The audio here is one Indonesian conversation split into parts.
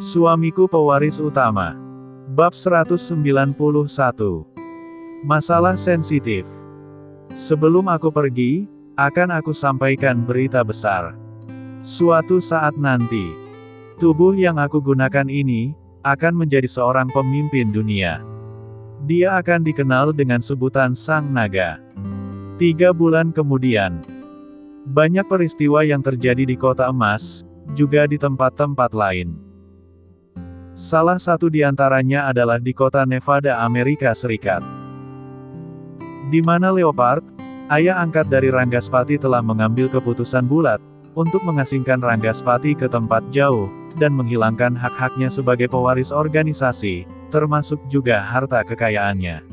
Suamiku pewaris utama. Bab 191. Masalah sensitif. Sebelum aku pergi, akan aku sampaikan berita besar. Suatu saat nanti, tubuh yang aku gunakan ini, akan menjadi seorang pemimpin dunia. Dia akan dikenal dengan sebutan Sang Naga. 3 bulan kemudian, banyak peristiwa yang terjadi di Kota Emas, juga di tempat-tempat lain. Salah satu di antaranya adalah di kota Nevada, Amerika Serikat. Di mana Leopard, ayah angkat dari Ranggaspati, telah mengambil keputusan bulat untuk mengasingkan Ranggaspati ke tempat jauh, dan menghilangkan hak-haknya sebagai pewaris organisasi, termasuk juga harta kekayaannya.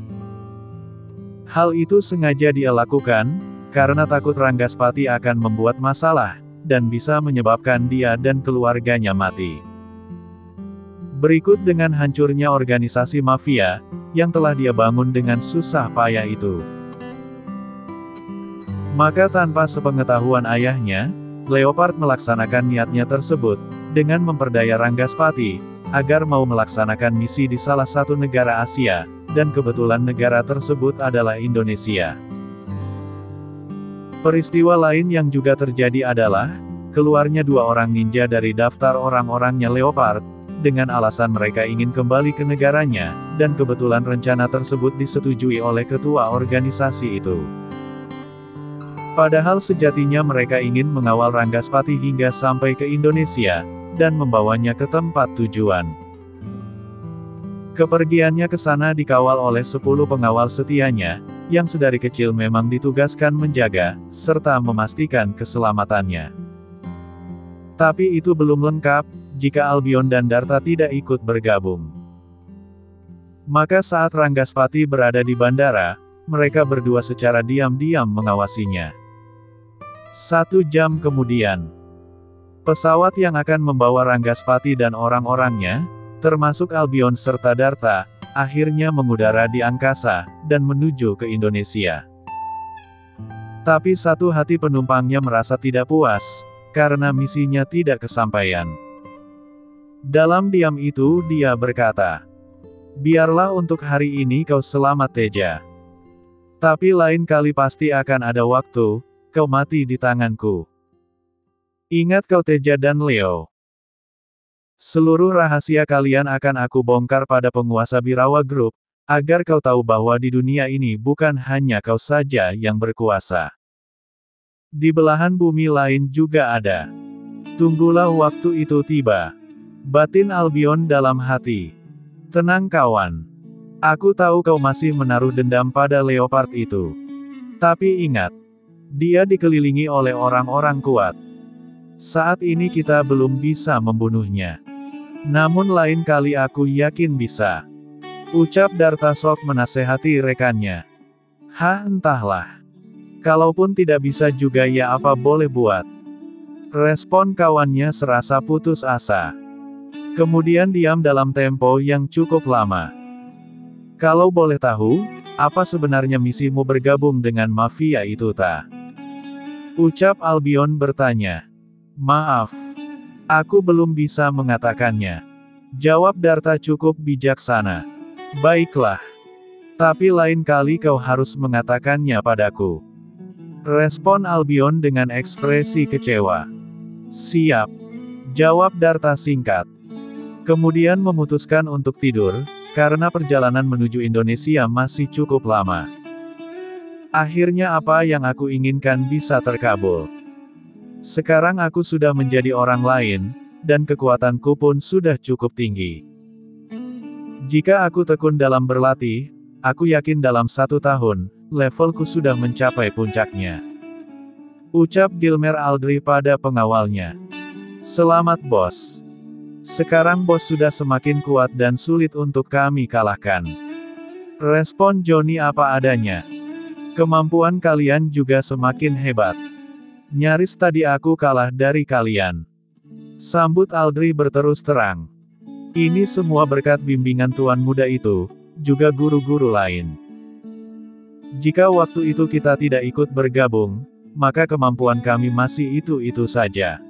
Hal itu sengaja dia lakukan, karena takut Ranggaspati akan membuat masalah, dan bisa menyebabkan dia dan keluarganya mati. Berikut dengan hancurnya organisasi mafia, yang telah dia bangun dengan susah payah itu. Maka tanpa sepengetahuan ayahnya, Leopard melaksanakan niatnya tersebut, dengan memperdaya Ranggaspati, agar mau melaksanakan misi di salah satu negara Asia, dan kebetulan negara tersebut adalah Indonesia. Peristiwa lain yang juga terjadi adalah, keluarnya 2 orang ninja dari daftar orang-orangnya Leopard, dengan alasan mereka ingin kembali ke negaranya, dan kebetulan rencana tersebut disetujui oleh ketua organisasi itu. Padahal sejatinya mereka ingin mengawal Ranggaspati hingga sampai ke Indonesia, dan membawanya ke tempat tujuan. Kepergiannya ke sana dikawal oleh 10 pengawal setianya, yang sedari kecil memang ditugaskan menjaga, serta memastikan keselamatannya. Tapi itu belum lengkap, jika Albion dan Darta tidak ikut bergabung. Maka saat Ranggaspati berada di bandara, mereka berdua secara diam-diam mengawasinya. 1 jam kemudian, pesawat yang akan membawa Ranggaspati dan orang-orangnya, termasuk Albion serta Darta, akhirnya mengudara di angkasa, dan menuju ke Indonesia. Tapi satu hati penumpangnya merasa tidak puas, karena misinya tidak kesampaian. Dalam diam itu dia berkata, "Biarlah untuk hari ini kau selamat Teja. Tapi lain kali pasti akan ada waktu, kau mati di tanganku. Ingat kau Teja dan Leo. Seluruh rahasia kalian akan aku bongkar pada penguasa Birawa Group, agar kau tahu bahwa di dunia ini bukan hanya kau saja yang berkuasa. Di belahan bumi lain juga ada. Tunggulah waktu itu tiba." Batin Albion dalam hati. "Tenang kawan. Aku tahu kau masih menaruh dendam pada Leopard itu. Tapi ingat, dia dikelilingi oleh orang-orang kuat. Saat ini kita belum bisa membunuhnya. Namun lain kali aku yakin bisa," ucap Darta Sok menasehati rekannya. "Hah, entahlah. Kalaupun tidak bisa juga ya apa boleh buat," respon kawannya serasa putus asa. Kemudian diam dalam tempo yang cukup lama. "Kalau boleh tahu, apa sebenarnya misimu bergabung dengan mafia itu ta?" ucap Albion bertanya. "Maaf. Aku belum bisa mengatakannya," jawab Darta cukup bijaksana. "Baiklah. Tapi lain kali kau harus mengatakannya padaku," respon Albion dengan ekspresi kecewa. "Siap," jawab Darta singkat. Kemudian memutuskan untuk tidur, karena perjalanan menuju Indonesia masih cukup lama. Akhirnya apa yang aku inginkan bisa terkabul. Sekarang aku sudah menjadi orang lain, dan kekuatanku pun sudah cukup tinggi. Jika aku tekun dalam berlatih, aku yakin dalam 1 tahun, levelku sudah mencapai puncaknya," ucap Gilmer Aldri pada pengawalnya. "Selamat bos. Sekarang bos sudah semakin kuat dan sulit untuk kami kalahkan," respon Johnny apa adanya. "Kemampuan kalian juga semakin hebat. Nyaris tadi aku kalah dari kalian," sambut Aldri berterus terang. "Ini semua berkat bimbingan tuan muda itu, juga guru-guru lain. Jika waktu itu kita tidak ikut bergabung, maka kemampuan kami masih itu-itu saja.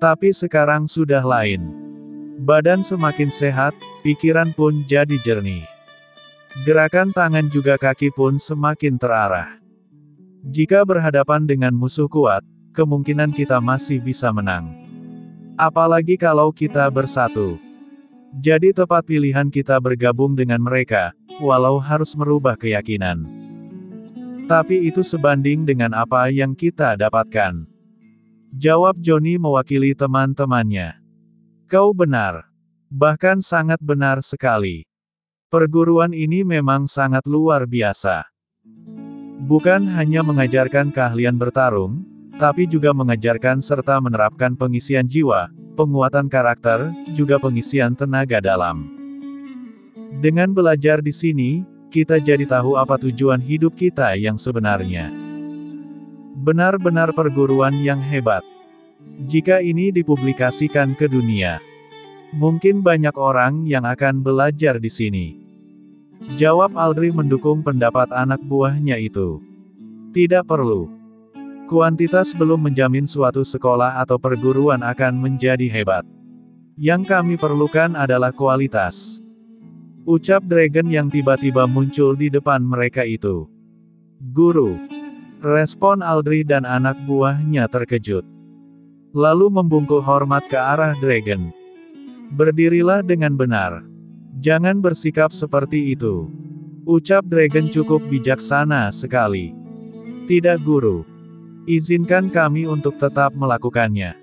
Tapi sekarang sudah lain. Badan semakin sehat, pikiran pun jadi jernih. Gerakan tangan juga kaki pun semakin terarah. Jika berhadapan dengan musuh kuat, kemungkinan kita masih bisa menang. Apalagi kalau kita bersatu. Jadi tepat pilihan kita bergabung dengan mereka, walau harus merubah keyakinan. Tapi itu sebanding dengan apa yang kita dapatkan. Jawab Johnny mewakili teman-temannya. Kau benar. Bahkan sangat benar sekali. Perguruan ini memang sangat luar biasa. Bukan hanya mengajarkan keahlian bertarung, tapi juga mengajarkan serta menerapkan pengisian jiwa, penguatan karakter, juga pengisian tenaga dalam. Dengan belajar di sini, kita jadi tahu apa tujuan hidup kita yang sebenarnya. Benar-benar perguruan yang hebat. Jika ini dipublikasikan ke dunia, mungkin banyak orang yang akan belajar di sini. Jawab Aldrich mendukung pendapat anak buahnya itu. Tidak perlu. Kuantitas belum menjamin suatu sekolah atau perguruan akan menjadi hebat. Yang kami perlukan adalah kualitas. Ucap Dragon yang tiba-tiba muncul di depan mereka itu. Guru. Respon Aldrich dan anak buahnya terkejut. Lalu membungkuk hormat ke arah Dragon. Berdirilah dengan benar. Jangan bersikap seperti itu. Ucap Dragon cukup bijaksana sekali. Tidak guru. Izinkan kami untuk tetap melakukannya.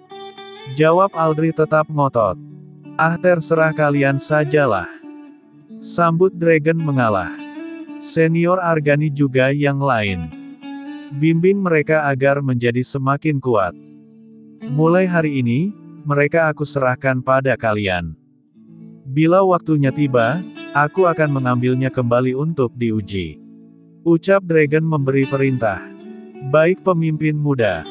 Jawab Aldrich tetap ngotot. Ah terserah kalian sajalah. Sambut Dragon mengalah. Senior Argani juga yang lain. Bimbing mereka agar menjadi semakin kuat. Mulai hari ini, mereka aku serahkan pada kalian. Bila waktunya tiba, aku akan mengambilnya kembali untuk diuji. Ucap Dragon memberi perintah. Baik pemimpin muda.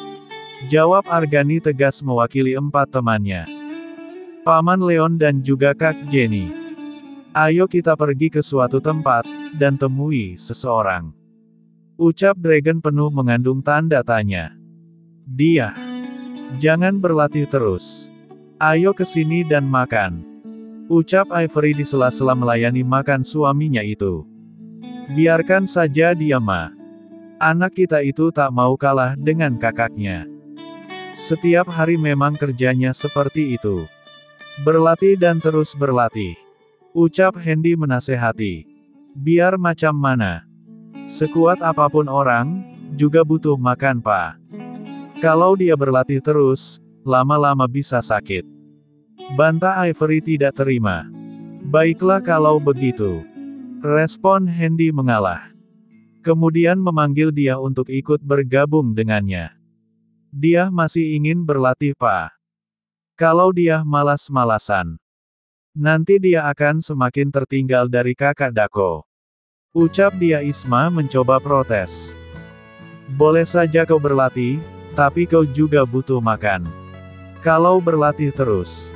Jawab Argani tegas mewakili 4 temannya. Paman Leon dan juga Kak Jenny. Ayo kita pergi ke suatu tempat, dan temui seseorang. Ucap Dragon penuh mengandung tanda tanya. Dia. Jangan berlatih terus. Ayo ke sini dan makan. Ucap Ivory di sela-sela melayani makan suaminya itu. Biarkan saja dia ma. Anak kita itu tak mau kalah dengan kakaknya. Setiap hari memang kerjanya seperti itu. Berlatih dan terus berlatih. Ucap Hendy menasehati. Biar macam mana. Sekuat apapun orang, juga butuh makan pak. Kalau dia berlatih terus, lama-lama bisa sakit. Bantah Ivory tidak terima. Baiklah kalau begitu. Respon Hendy mengalah. Kemudian memanggil dia untuk ikut bergabung dengannya. Dia masih ingin berlatih pak. Kalau dia malas-malasan, nanti dia akan semakin tertinggal dari kakak Dako. Ucap dia. Isma mencoba protes. Boleh saja kau berlatih, tapi kau juga butuh makan. Kalau berlatih terus,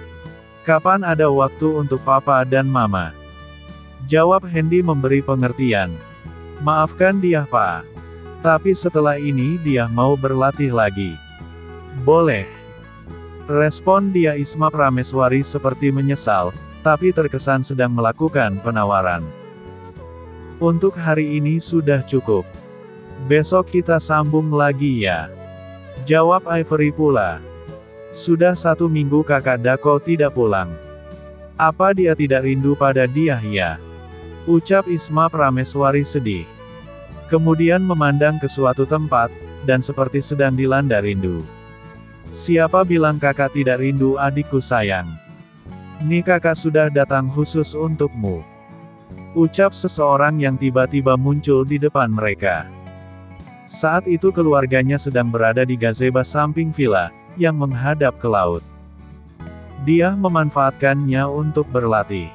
kapan ada waktu untuk papa dan mama? Jawab Hendy memberi pengertian. Maafkan dia pak. Tapi setelah ini dia mau berlatih lagi. Boleh. Respon dia. Isma Prameswari seperti menyesal, tapi terkesan sedang melakukan penawaran. Untuk hari ini sudah cukup. Besok kita sambung lagi ya. Jawab Ivory pula. Sudah 1 minggu kakak Dako tidak pulang. Apa dia tidak rindu pada dia ya? Ucap Isma Prameswari sedih. Kemudian memandang ke suatu tempat, dan seperti sedang dilanda rindu. Siapa bilang kakak tidak rindu adikku sayang? Nih kakak sudah datang khusus untukmu. Ucap seseorang yang tiba-tiba muncul di depan mereka. Saat itu keluarganya sedang berada di gazebo samping villa, yang menghadap ke laut. Dia memanfaatkannya untuk berlatih.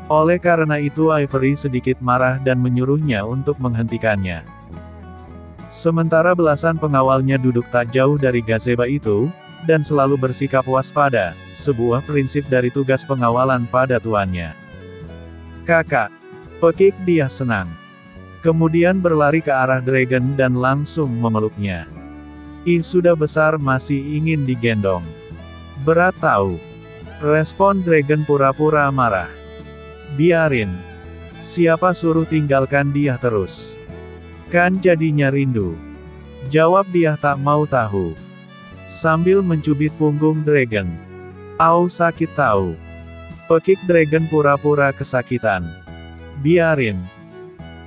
Oleh karena itu Ivory sedikit marah dan menyuruhnya untuk menghentikannya. Sementara belasan pengawalnya duduk tak jauh dari gazebo itu, dan selalu bersikap waspada, sebuah prinsip dari tugas pengawalan pada tuannya. Kakak. Pekik dia senang. Kemudian berlari ke arah Dragon dan langsung memeluknya. Ih sudah besar masih ingin digendong. Berat tahu. Respon Dragon pura-pura marah. Biarin. Siapa suruh tinggalkan dia terus? Kan jadinya rindu. Jawab dia tak mau tahu. Sambil mencubit punggung Dragon. Au sakit tahu. Pekik Dragon pura-pura kesakitan. Biarin.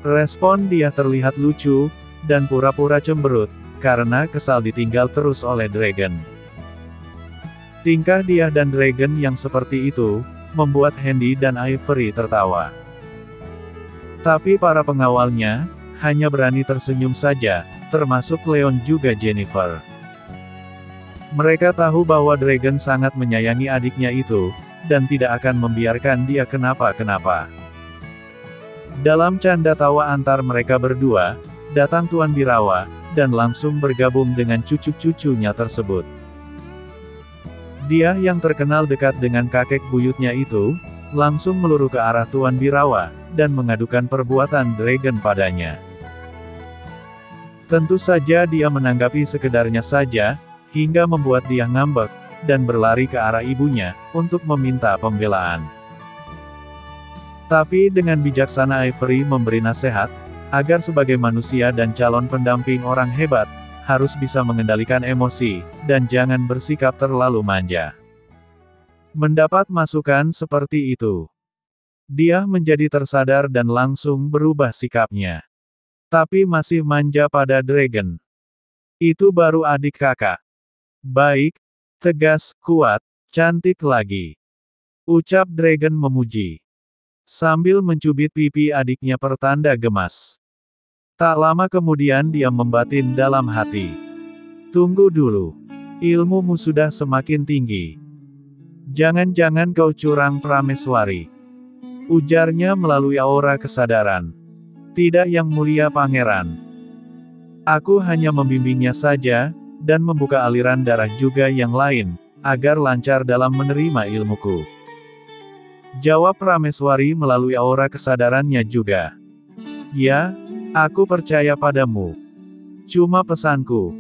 Respon dia terlihat lucu, dan pura-pura cemberut, karena kesal ditinggal terus oleh Dragon. Tingkah dia dan Dragon yang seperti itu, membuat Handy dan Ivory tertawa. Tapi para pengawalnya, hanya berani tersenyum saja, termasuk Leon juga Jennifer. Mereka tahu bahwa Dragon sangat menyayangi adiknya itu, dan tidak akan membiarkan dia kenapa-kenapa. Dalam canda tawa antar mereka berdua, datang Tuan Birawa, dan langsung bergabung dengan cucu-cucunya tersebut. Dia yang terkenal dekat dengan kakek buyutnya itu, langsung meluruh ke arah Tuan Birawa, dan mengadukan perbuatan Dragon padanya. Tentu saja dia menanggapi sekedarnya saja, hingga membuat dia ngambek, dan berlari ke arah ibunya, untuk meminta pembelaan. Tapi dengan bijaksana Ivory memberi nasihat, agar sebagai manusia dan calon pendamping orang hebat, harus bisa mengendalikan emosi, dan jangan bersikap terlalu manja. Mendapat masukan seperti itu, dia menjadi tersadar dan langsung berubah sikapnya. Tapi masih manja pada Dragon. Itu baru adik kakak. Baik, tegas, kuat, cantik lagi. Ucap Dragon memuji. Sambil mencubit pipi adiknya pertanda gemas. Tak lama kemudian dia membatin dalam hati. Tunggu dulu. Ilmumu sudah semakin tinggi. Jangan-jangan kau curang Prameswari. Ujarnya melalui aura kesadaran. Tidak yang mulia pangeran. Aku hanya membimbingnya saja, dan membuka aliran darah juga yang lain, agar lancar dalam menerima ilmuku. Jawab Prameswari melalui aura kesadarannya juga. Ya, aku percaya padamu. Cuma pesanku.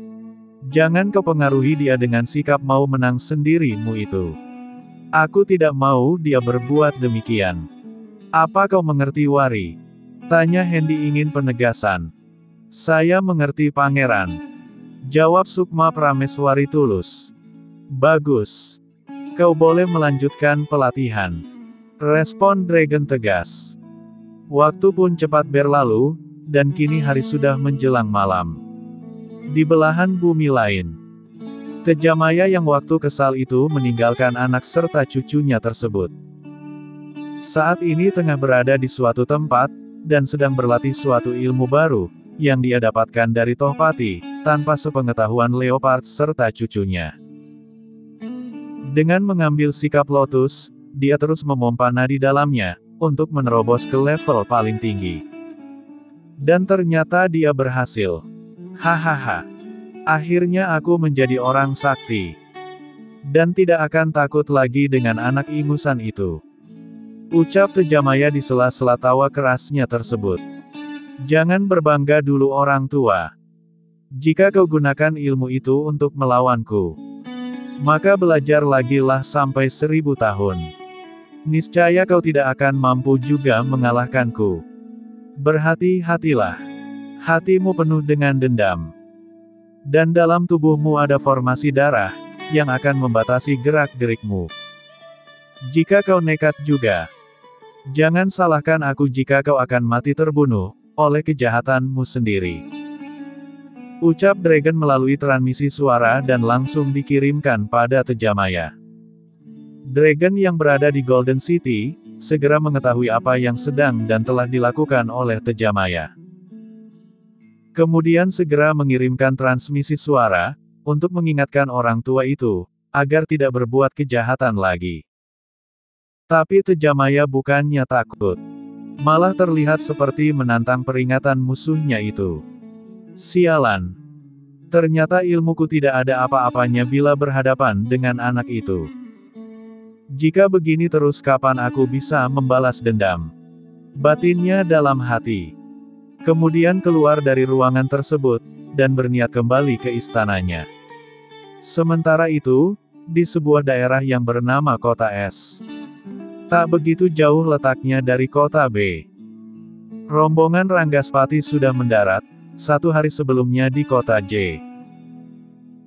Jangan kau pengaruhi dia dengan sikap mau menang sendirimu itu. Aku tidak mau dia berbuat demikian. Apa kau mengerti Wari? Tanya Handy ingin penegasan. Saya mengerti pangeran. Jawab Sukma Prameswari tulus. Bagus. Kau boleh melanjutkan pelatihan. Respon Dragon tegas. Waktu pun cepat berlalu, dan kini hari sudah menjelang malam. Di belahan bumi lain, Tejamaya yang waktu kesal itu meninggalkan anak serta cucunya tersebut. Saat ini tengah berada di suatu tempat, dan sedang berlatih suatu ilmu baru, yang dia dapatkan dari Tohpati, tanpa sepengetahuan Leopard serta cucunya. Dengan mengambil sikap lotus, dia terus memompa nadi dalamnya, untuk menerobos ke level paling tinggi. Dan ternyata dia berhasil. Hahaha. Akhirnya aku menjadi orang sakti. Dan tidak akan takut lagi dengan anak ingusan itu. Ucap Tejamaya di sela-sela tawa kerasnya tersebut. Jangan berbangga dulu orang tua. Jika kau gunakan ilmu itu untuk melawanku, maka belajar lagi lah sampai 1000 tahun. Niscaya kau tidak akan mampu juga mengalahkanku. Berhati-hatilah. Hatimu penuh dengan dendam. Dan dalam tubuhmu ada formasi darah, yang akan membatasi gerak-gerikmu. Jika kau nekat juga, jangan salahkan aku jika kau akan mati terbunuh, oleh kejahatanmu sendiri. Ucap Dragon melalui transmisi suara dan langsung dikirimkan pada Tejamaya. Dragon yang berada di Golden City, segera mengetahui apa yang sedang dan telah dilakukan oleh Tejamaya. Kemudian segera mengirimkan transmisi suara, untuk mengingatkan orang tua itu, agar tidak berbuat kejahatan lagi. Tapi Tejamaya bukannya takut. Malah terlihat seperti menantang peringatan musuhnya itu. Sialan. Ternyata ilmuku tidak ada apa-apanya bila berhadapan dengan anak itu. Jika begini terus kapan aku bisa membalas dendam? Batinnya dalam hati. Kemudian keluar dari ruangan tersebut, dan berniat kembali ke istananya. Sementara itu, di sebuah daerah yang bernama Kota S. Tak begitu jauh letaknya dari Kota B. Rombongan Ranggaspati sudah mendarat, 1 hari sebelumnya di Kota J.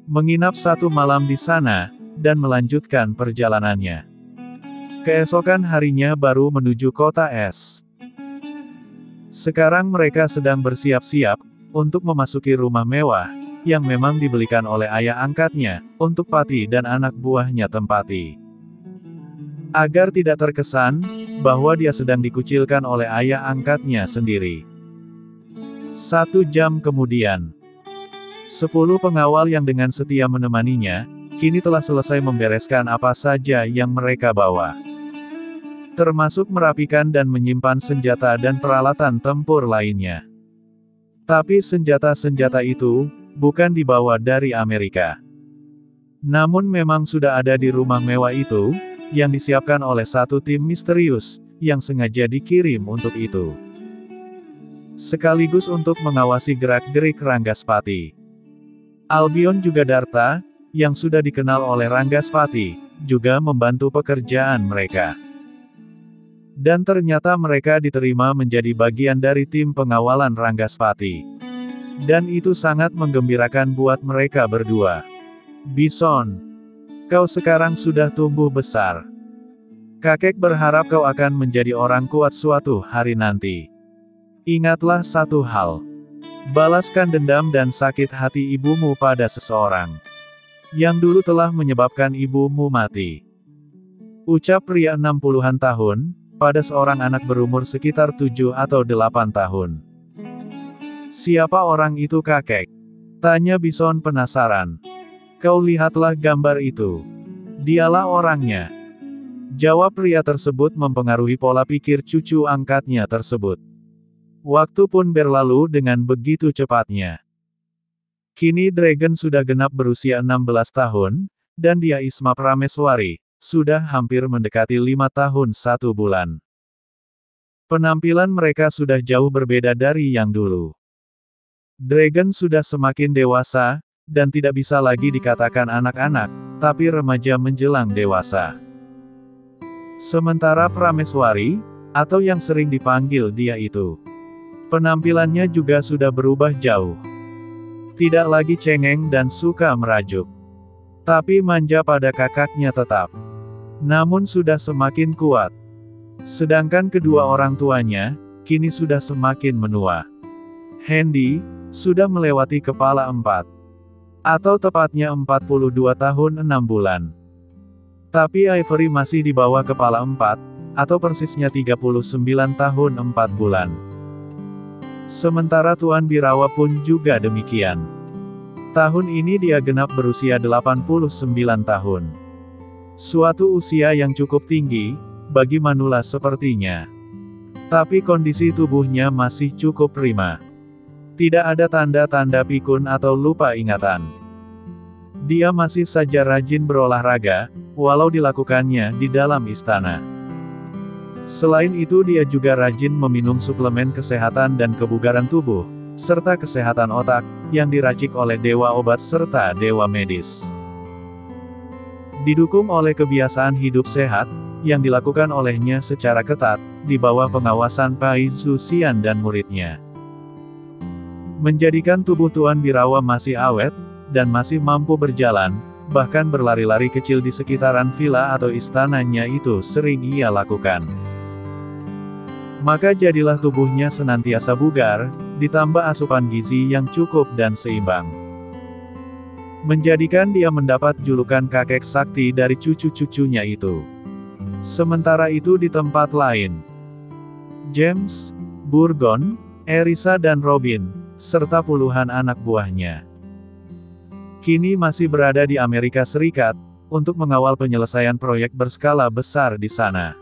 Menginap 1 malam di sana, dan melanjutkan perjalanannya. Keesokan harinya baru menuju Kota S. Sekarang mereka sedang bersiap-siap, untuk memasuki rumah mewah, yang memang dibelikan oleh ayah angkatnya, untuk Pati dan anak buahnya Tempati. Agar tidak terkesan, bahwa dia sedang dikucilkan oleh ayah angkatnya sendiri. 1 jam kemudian, 10 pengawal yang dengan setia menemaninya, kini telah selesai membereskan apa saja yang mereka bawa. Termasuk merapikan dan menyimpan senjata dan peralatan tempur lainnya. Tapi senjata-senjata itu, bukan dibawa dari Amerika. Namun memang sudah ada di rumah mewah itu, yang disiapkan oleh satu tim misterius, yang sengaja dikirim untuk itu. Sekaligus untuk mengawasi gerak-gerik Ranggaspati. Albion juga Darta, yang sudah dikenal oleh Ranggaspati, juga membantu pekerjaan mereka. Dan ternyata mereka diterima menjadi bagian dari tim pengawalan Ranggaspati. Dan itu sangat menggembirakan buat mereka berdua. Bison, kau sekarang sudah tumbuh besar. Kakek berharap kau akan menjadi orang kuat suatu hari nanti. Ingatlah satu hal. Balaskan dendam dan sakit hati ibumu pada seseorang yang dulu telah menyebabkan ibumu mati. Ucap pria 60-an tahun, pada seorang anak berumur sekitar 7 atau 8 tahun. Siapa orang itu kakek? Tanya Bison penasaran. Kau lihatlah gambar itu. Dialah orangnya. Jawab pria tersebut mempengaruhi pola pikir cucu angkatnya tersebut. Waktu pun berlalu dengan begitu cepatnya. Kini Dragon sudah genap berusia 16 tahun, dan dia Isma Prameswari, sudah hampir mendekati 5 tahun 1 bulan. Penampilan mereka sudah jauh berbeda dari yang dulu. Dragon sudah semakin dewasa, dan tidak bisa lagi dikatakan anak-anak, tapi remaja menjelang dewasa. Sementara Prameswari, atau yang sering dipanggil dia itu, penampilannya juga sudah berubah jauh. Tidak lagi cengeng dan suka merajuk. Tapi manja pada kakaknya tetap. Namun sudah semakin kuat. Sedangkan kedua orang tuanya, kini sudah semakin menua. Handy, sudah melewati kepala 4. Atau tepatnya 42 tahun 6 bulan. Tapi Ivory masih di bawah kepala 4, atau persisnya 39 tahun 4 bulan. Sementara Tuan Birawa pun juga demikian. Tahun ini dia genap berusia 89 tahun. Suatu usia yang cukup tinggi, bagi manula sepertinya. Tapi kondisi tubuhnya masih cukup prima. Tidak ada tanda-tanda pikun atau lupa ingatan. Dia masih saja rajin berolahraga, walau dilakukannya di dalam istana. Selain itu dia juga rajin meminum suplemen kesehatan dan kebugaran tubuh, serta kesehatan otak, yang diracik oleh dewa obat serta dewa medis. Didukung oleh kebiasaan hidup sehat, yang dilakukan olehnya secara ketat, di bawah pengawasan Pai Zuxian dan muridnya. Menjadikan tubuh Tuan Birawa masih awet, dan masih mampu berjalan, bahkan berlari-lari kecil di sekitaran villa atau istananya itu sering ia lakukan. Maka jadilah tubuhnya senantiasa bugar, ditambah asupan gizi yang cukup dan seimbang. Menjadikan dia mendapat julukan kakek sakti dari cucu-cucunya itu. Sementara itu di tempat lain, James, Burgon, Erisa dan Robin, serta puluhan anak buahnya, kini masih berada di Amerika Serikat, untuk mengawal penyelesaian proyek berskala besar di sana.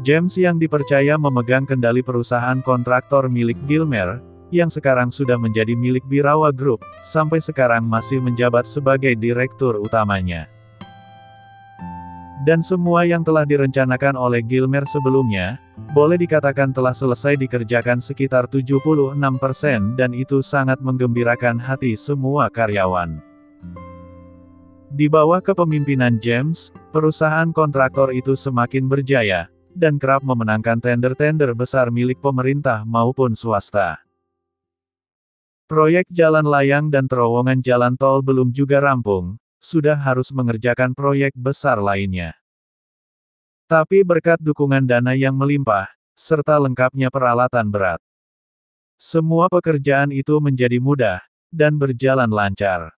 James yang dipercaya memegang kendali perusahaan kontraktor milik Gilmer, yang sekarang sudah menjadi milik Birawa Group, sampai sekarang masih menjabat sebagai direktur utamanya. Dan semua yang telah direncanakan oleh Gilmer sebelumnya, boleh dikatakan telah selesai dikerjakan sekitar 76%, dan itu sangat menggembirakan hati semua karyawan. Di bawah kepemimpinan James, perusahaan kontraktor itu semakin berjaya, dan kerap memenangkan tender-tender besar milik pemerintah maupun swasta. Proyek jalan layang dan terowongan jalan tol belum juga rampung, sudah harus mengerjakan proyek besar lainnya. Tapi berkat dukungan dana yang melimpah, serta lengkapnya peralatan berat, semua pekerjaan itu menjadi mudah, dan berjalan lancar.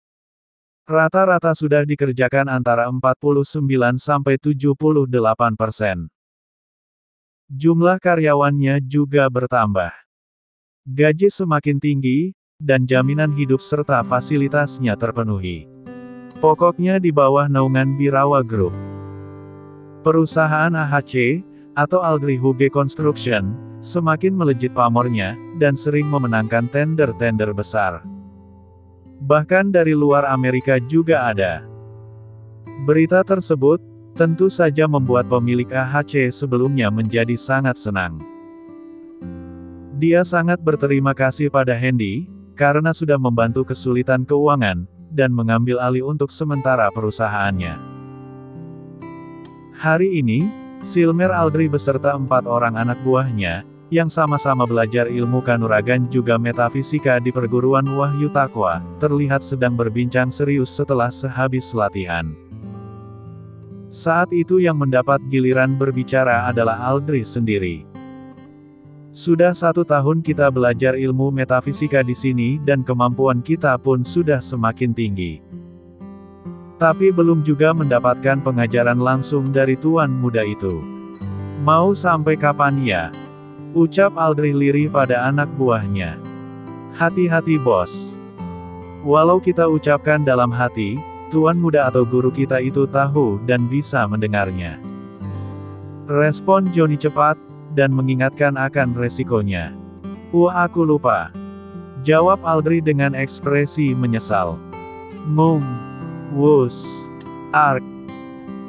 Rata-rata sudah dikerjakan antara 49–78%. Jumlah karyawannya juga bertambah. Gaji semakin tinggi, dan jaminan hidup serta fasilitasnya terpenuhi. Pokoknya di bawah naungan Birawa Group. Perusahaan AHC, atau Aldri Huge Construction, semakin melejit pamornya, dan sering memenangkan tender-tender besar. Bahkan dari luar Amerika juga ada. Berita tersebut, tentu saja membuat pemilik AHC sebelumnya menjadi sangat senang. Dia sangat berterima kasih pada Hendy, karena sudah membantu kesulitan keuangan, dan mengambil alih untuk sementara perusahaannya. Hari ini, Silmer Aldri beserta 4 orang anak buahnya, yang sama-sama belajar ilmu kanuragan juga metafisika di perguruan Wahyu Takwa, terlihat sedang berbincang serius setelah sehabis latihan. Saat itu yang mendapat giliran berbicara adalah Aldri sendiri. Sudah 1 tahun kita belajar ilmu metafisika di sini dan kemampuan kita pun sudah semakin tinggi. Tapi belum juga mendapatkan pengajaran langsung dari tuan muda itu. Mau sampai kapan ya? Ucap Aldri lirih pada anak buahnya. Hati-hati bos. Walau kita ucapkan dalam hati, tuan muda atau guru kita itu tahu dan bisa mendengarnya. Respon Johnny cepat, dan mengingatkan akan resikonya. Aku lupa. Jawab Aldri dengan ekspresi menyesal. Wus. Ark.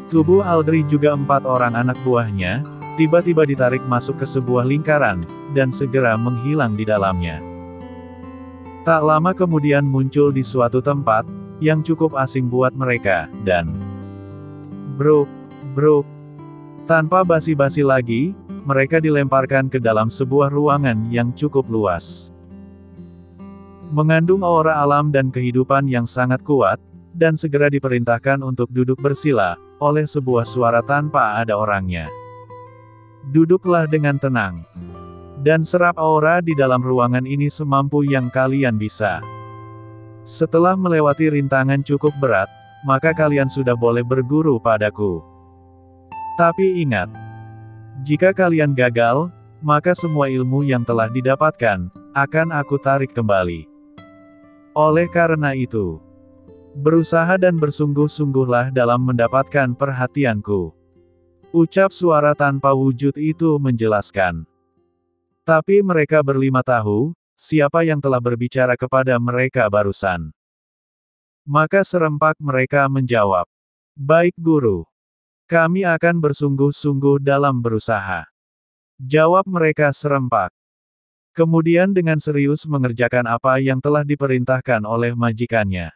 Tubuh Aldri juga 4 orang anak buahnya, tiba-tiba ditarik masuk ke sebuah lingkaran, dan segera menghilang di dalamnya. Tak lama kemudian muncul di suatu tempat, yang cukup asing buat mereka, dan bruk. Tanpa basi-basi lagi, mereka dilemparkan ke dalam sebuah ruangan yang cukup luas. Mengandung aura alam dan kehidupan yang sangat kuat, dan segera diperintahkan untuk duduk bersila, oleh sebuah suara tanpa ada orangnya. Duduklah dengan tenang. Dan serap aura di dalam ruangan ini semampu yang kalian bisa. Setelah melewati rintangan cukup berat, maka kalian sudah boleh berguru padaku. Tapi ingat, jika kalian gagal, maka semua ilmu yang telah didapatkan, akan aku tarik kembali. Oleh karena itu, berusaha dan bersungguh-sungguhlah dalam mendapatkan perhatianku. Ucap suara tanpa wujud itu menjelaskan. Tapi mereka berlima tahu, siapa yang telah berbicara kepada mereka barusan. Maka serempak mereka menjawab. Baik guru. Kami akan bersungguh-sungguh dalam berusaha. Jawab mereka serempak. Kemudian dengan serius mengerjakan apa yang telah diperintahkan oleh majikannya.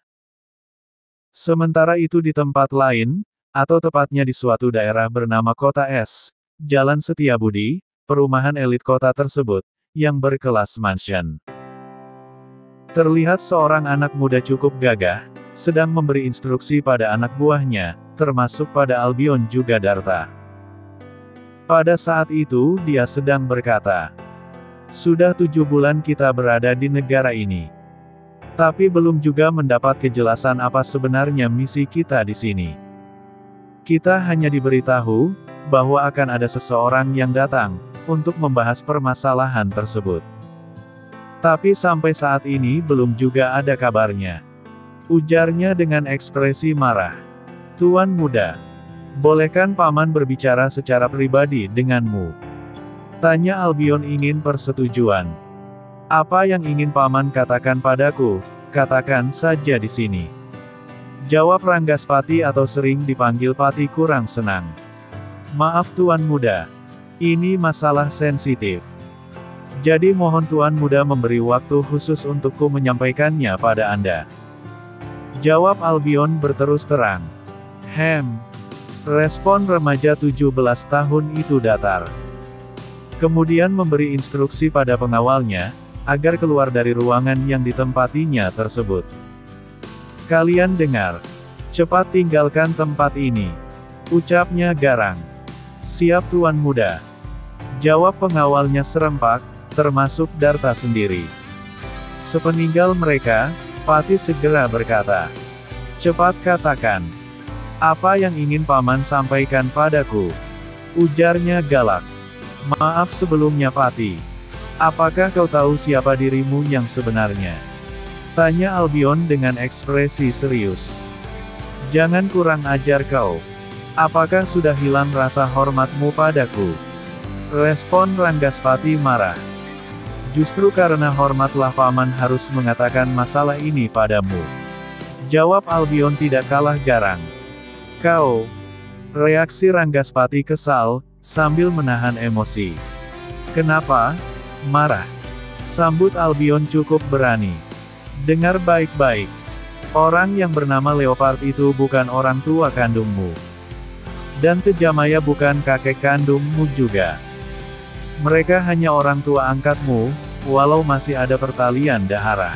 Sementara itu di tempat lain, atau tepatnya di suatu daerah bernama Kota Es, Jalan Setiabudi, perumahan elit kota tersebut, yang berkelas mansion. Terlihat seorang anak muda cukup gagah, sedang memberi instruksi pada anak buahnya, termasuk pada Albion juga Darta. Pada saat itu dia sedang berkata, sudah 7 bulan kita berada di negara ini. Tapi belum juga mendapat kejelasan apa sebenarnya misi kita di sini. Kita hanya diberitahu, bahwa akan ada seseorang yang datang, untuk membahas permasalahan tersebut. Tapi sampai saat ini belum juga ada kabarnya. Ujarnya dengan ekspresi marah. Tuan muda, bolehkan paman berbicara secara pribadi denganmu? Tanya Albion ingin persetujuan. Apa yang ingin paman katakan padaku, katakan saja di sini. Jawab Ranggaspati atau sering dipanggil Pati kurang senang. Maaf tuan muda. Ini masalah sensitif. Jadi mohon tuan muda memberi waktu khusus untukku menyampaikannya pada Anda. Jawab Albion berterus terang. Respon remaja 17 tahun itu datar. Kemudian memberi instruksi pada pengawalnya, agar keluar dari ruangan yang ditempatinya tersebut. Kalian dengar. Cepat tinggalkan tempat ini. Ucapnya garang. Siap tuan muda. Jawab pengawalnya serempak, termasuk Darta sendiri. Sepeninggal mereka, Patih segera berkata. Cepat katakan. Apa yang ingin paman sampaikan padaku? Ujarnya galak. Maaf sebelumnya Patih. Apakah kau tahu siapa dirimu yang sebenarnya? Tanya Albion dengan ekspresi serius. Jangan kurang ajar kau. Apakah sudah hilang rasa hormatmu padaku? Respon Ranggaspati marah. Justru karena hormatlah paman harus mengatakan masalah ini padamu. Jawab Albion tidak kalah garang. Kau. Reaksi Ranggaspati kesal, sambil menahan emosi. Kenapa? Marah. Sambut Albion cukup berani. Dengar baik-baik. Orang yang bernama Leopard itu bukan orang tua kandungmu. Dan Tejamaya bukan kakek kandungmu juga. Mereka hanya orang tua angkatmu, walau masih ada pertalian darah.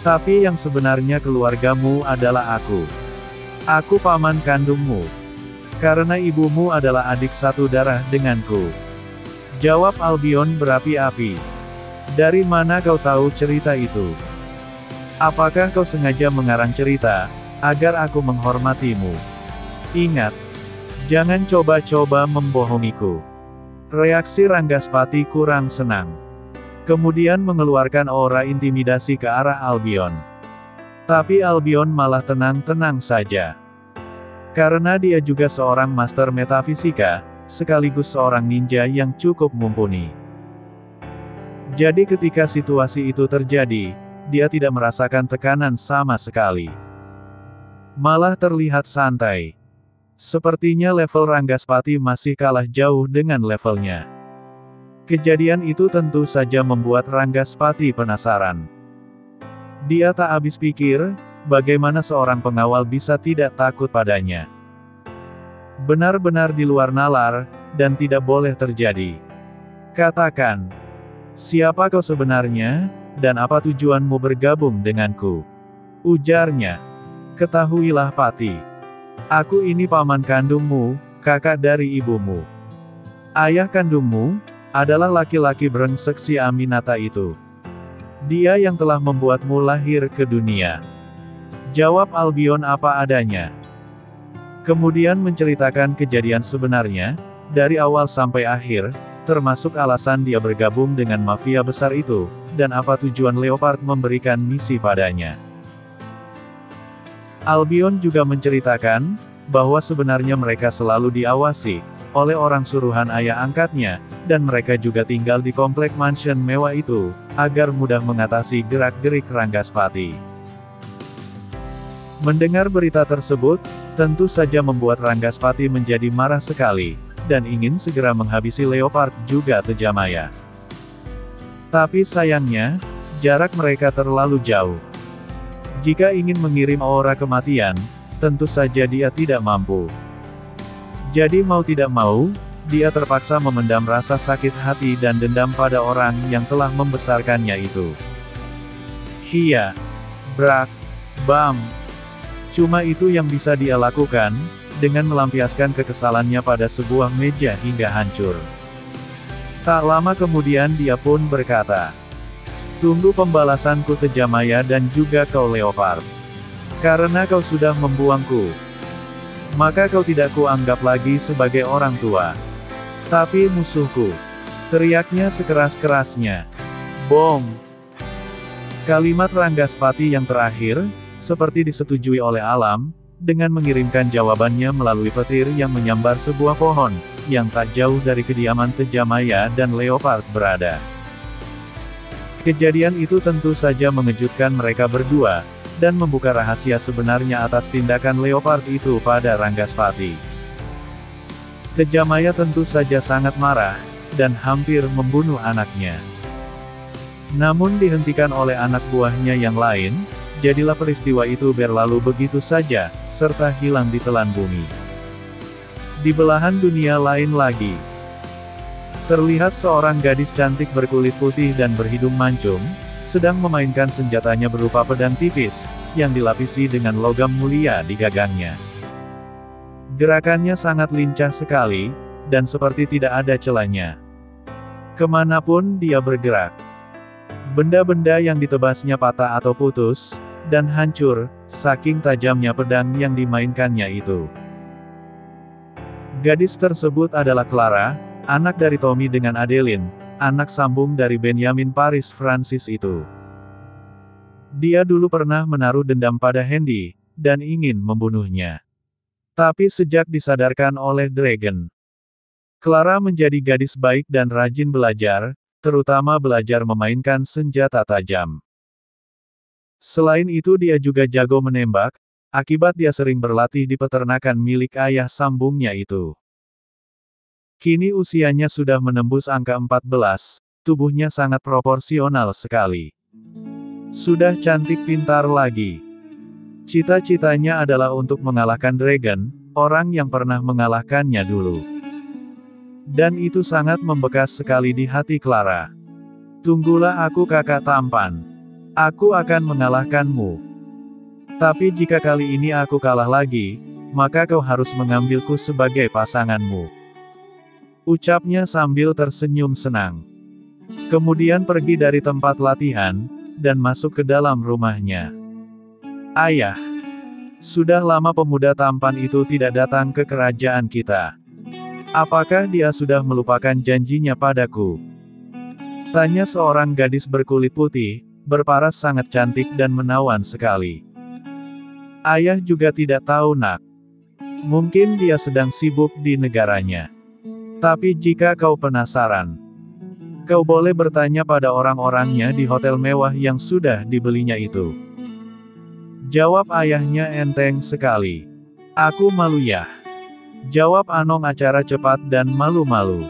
Tapi yang sebenarnya keluargamu adalah aku. Aku paman kandungmu. Karena ibumu adalah adik satu darah denganku. Jawab Albion berapi-api. Dari mana kau tahu cerita itu? Apakah kau sengaja mengarang cerita, agar aku menghormatimu? Ingat. Jangan coba-coba membohongiku. Reaksi Ranggaspati kurang senang. Kemudian mengeluarkan aura intimidasi ke arah Albion. Tapi Albion malah tenang-tenang saja. Karena dia juga seorang master metafisika, sekaligus seorang ninja yang cukup mumpuni. Jadi ketika situasi itu terjadi, dia tidak merasakan tekanan sama sekali. Malah terlihat santai. Sepertinya level Ranggaspati masih kalah jauh dengan levelnya. Kejadian itu tentu saja membuat Ranggaspati penasaran. Dia tak habis pikir, bagaimana seorang pengawal bisa tidak takut padanya. Benar-benar di luar nalar, dan tidak boleh terjadi. Katakan, siapa kau sebenarnya, dan apa tujuanmu bergabung denganku? Ujarnya. Ketahuilah Patih. Aku ini paman kandungmu, kakak dari ibumu. Ayah kandungmu adalah laki-laki brengsek si Aminata itu. Dia yang telah membuatmu lahir ke dunia. Jawab Albion apa adanya. Kemudian menceritakan kejadian sebenarnya, dari awal sampai akhir, termasuk alasan dia bergabung dengan mafia besar itu, dan apa tujuan Leopard memberikan misi padanya. Albion juga menceritakan, bahwa sebenarnya mereka selalu diawasi, oleh orang suruhan ayah angkatnya, dan mereka juga tinggal di komplek mansion mewah itu, agar mudah mengatasi gerak-gerik Ranggaspati. Mendengar berita tersebut, tentu saja membuat Ranggaspati menjadi marah sekali, dan ingin segera menghabisi Leopard juga Tejamaya. Tapi sayangnya, jarak mereka terlalu jauh. Jika ingin mengirim aura kematian, tentu saja dia tidak mampu. Jadi mau tidak mau, dia terpaksa memendam rasa sakit hati dan dendam pada orang yang telah membesarkannya itu. Hia. Brak. Bam. Cuma itu yang bisa dia lakukan, dengan melampiaskan kekesalannya pada sebuah meja hingga hancur. Tak lama kemudian dia pun berkata, tunggu pembalasanku Tejamaya dan juga kau Leopard. Karena kau sudah membuangku, maka kau tidak kuanggap lagi sebagai orang tua, tapi musuhku. Teriaknya sekeras-kerasnya. Bom! Kalimat Ranggaspati yang terakhir, seperti disetujui oleh alam, dengan mengirimkan jawabannya melalui petir yang menyambar sebuah pohon, yang tak jauh dari kediaman Tejamaya dan Leopard berada. Kejadian itu tentu saja mengejutkan mereka berdua, dan membuka rahasia sebenarnya atas tindakan Leopard itu pada Ranggaspati. Tejamaya tentu saja sangat marah, dan hampir membunuh anaknya. Namun dihentikan oleh anak buahnya yang lain, jadilah peristiwa itu berlalu begitu saja, serta hilang ditelan bumi. Di belahan dunia lain lagi, terlihat seorang gadis cantik berkulit putih dan berhidung mancung, sedang memainkan senjatanya berupa pedang tipis, yang dilapisi dengan logam mulia di gagangnya. Gerakannya sangat lincah sekali, dan seperti tidak ada celanya. Kemanapun dia bergerak, benda-benda yang ditebasnya patah atau putus, dan hancur, saking tajamnya pedang yang dimainkannya itu. Gadis tersebut adalah Clara, anak dari Tommy dengan Adeline, anak sambung dari Benjamin Paris Francis itu. Dia dulu pernah menaruh dendam pada Hendy, dan ingin membunuhnya. Tapi sejak disadarkan oleh Dragon, Clara menjadi gadis baik dan rajin belajar, terutama belajar memainkan senjata tajam. Selain itu dia juga jago menembak, akibat dia sering berlatih di peternakan milik ayah sambungnya itu. Kini usianya sudah menembus angka 14, tubuhnya sangat proporsional sekali. Sudah cantik pintar lagi. Cita-citanya adalah untuk mengalahkan Dragon, orang yang pernah mengalahkannya dulu. Dan itu sangat membekas sekali di hati Clara. Tunggulah aku kakak tampan. Aku akan mengalahkanmu. Tapi jika kali ini aku kalah lagi, maka kau harus mengambilku sebagai pasanganmu. Ucapnya sambil tersenyum senang. Kemudian pergi dari tempat latihan, dan masuk ke dalam rumahnya. Ayah, sudah lama pemuda tampan itu tidak datang ke kerajaan kita. Apakah dia sudah melupakan janjinya padaku? Tanya seorang gadis berkulit putih, berparas sangat cantik dan menawan sekali. Ayah juga tidak tahu nak. Mungkin dia sedang sibuk di negaranya. Tapi jika kau penasaran, kau boleh bertanya pada orang-orangnya di hotel mewah yang sudah dibelinya itu. Jawab ayahnya enteng sekali. Aku malu ya. Jawab Anong acara cepat dan malu-malu.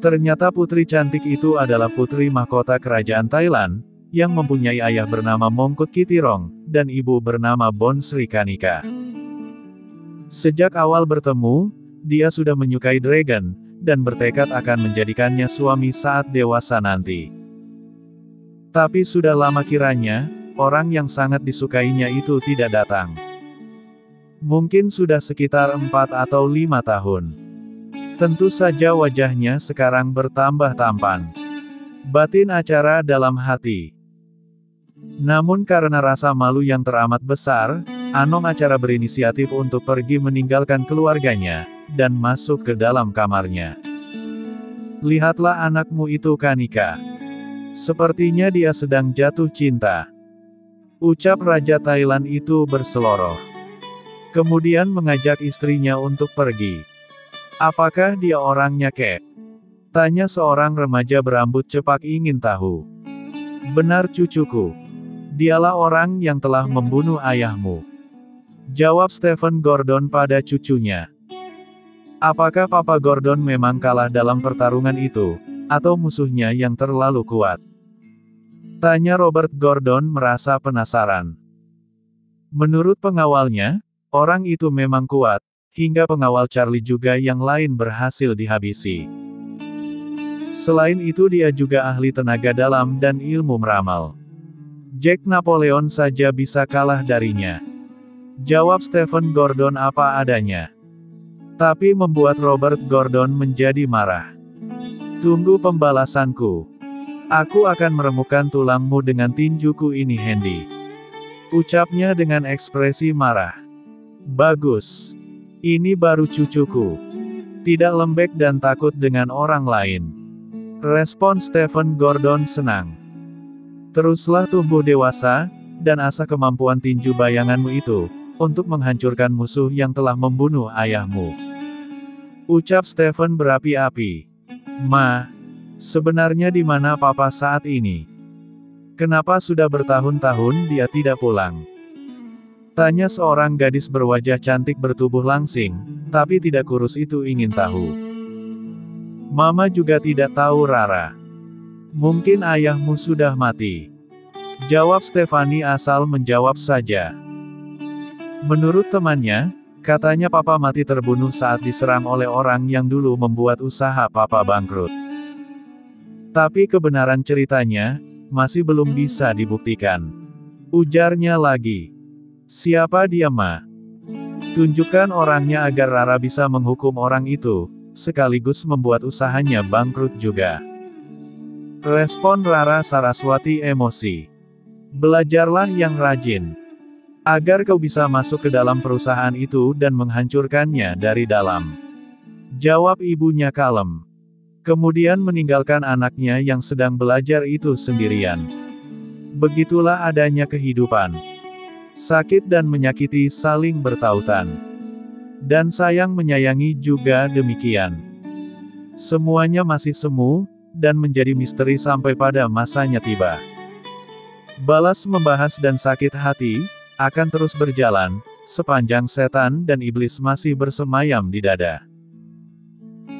Ternyata putri cantik itu adalah putri mahkota kerajaan Thailand, yang mempunyai ayah bernama Mongkut Kittirong, dan ibu bernama Bon Sri Kanika. Sejak awal bertemu, dia sudah menyukai Dragon, dan bertekad akan menjadikannya suami saat dewasa nanti. Tapi sudah lama kiranya, orang yang sangat disukainya itu tidak datang. Mungkin sudah sekitar 4 atau 5 tahun. Tentu saja wajahnya sekarang bertambah tampan. Batin acara dalam hati. Namun karena rasa malu yang teramat besar, Anong acara berinisiatif untuk pergi meninggalkan keluarganya, dan masuk ke dalam kamarnya. Lihatlah anakmu itu Kanika. Sepertinya dia sedang jatuh cinta. Ucap Raja Thailand itu berseloroh. Kemudian mengajak istrinya untuk pergi. Apakah dia orangnya kek? Tanya seorang remaja berambut cepak ingin tahu. Benar cucuku. Dialah orang yang telah membunuh ayahmu. Jawab Stephen Gordon pada cucunya. Apakah Papa Gordon memang kalah dalam pertarungan itu, atau musuhnya yang terlalu kuat? Tanya Robert Gordon merasa penasaran. Menurut pengawalnya, orang itu memang kuat, hingga pengawal Charlie juga yang lain berhasil dihabisi. Selain itu dia juga ahli tenaga dalam dan ilmu meramal. Jack Napoleon saja bisa kalah darinya. Jawab Stephen Gordon apa adanya. Tapi membuat Robert Gordon menjadi marah. Tunggu pembalasanku. Aku akan meremukkan tulangmu dengan tinjuku ini Hendy. Ucapnya dengan ekspresi marah. Bagus. Ini baru cucuku. Tidak lembek dan takut dengan orang lain. Respon Stephen Gordon senang. Teruslah tumbuh dewasa, dan asah kemampuan tinju bayanganmu itu, untuk menghancurkan musuh yang telah membunuh ayahmu. Ucap Stephen berapi-api. Ma, sebenarnya di mana Papa saat ini? Kenapa sudah bertahun-tahun dia tidak pulang? Tanya seorang gadis berwajah cantik bertubuh langsing, tapi tidak kurus itu ingin tahu. Mama juga tidak tahu Rara. Mungkin ayahmu sudah mati. Jawab Stefani asal menjawab saja. Menurut temannya, katanya papa mati terbunuh saat diserang oleh orang yang dulu membuat usaha papa bangkrut. Tapi kebenaran ceritanya, masih belum bisa dibuktikan. Ujarnya lagi. Siapa dia, Ma? Tunjukkan orangnya agar Rara bisa menghukum orang itu, sekaligus membuat usahanya bangkrut juga. Respon Rara Saraswati emosi. Belajarlah yang rajin. Agar kau bisa masuk ke dalam perusahaan itu dan menghancurkannya dari dalam. Jawab ibunya kalem. Kemudian meninggalkan anaknya yang sedang belajar itu sendirian. Begitulah adanya kehidupan. Sakit dan menyakiti saling bertautan. Dan sayang menyayangi juga demikian. Semuanya masih semu, dan menjadi misteri sampai pada masanya tiba. Balas membahas dan sakit hati, akan terus berjalan, sepanjang setan dan iblis masih bersemayam di dada.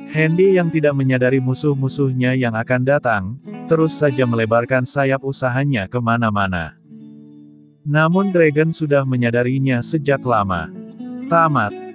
Hendy yang tidak menyadari musuh-musuhnya yang akan datang, terus saja melebarkan sayap usahanya kemana-mana. Namun Dragon sudah menyadarinya sejak lama. Tamat.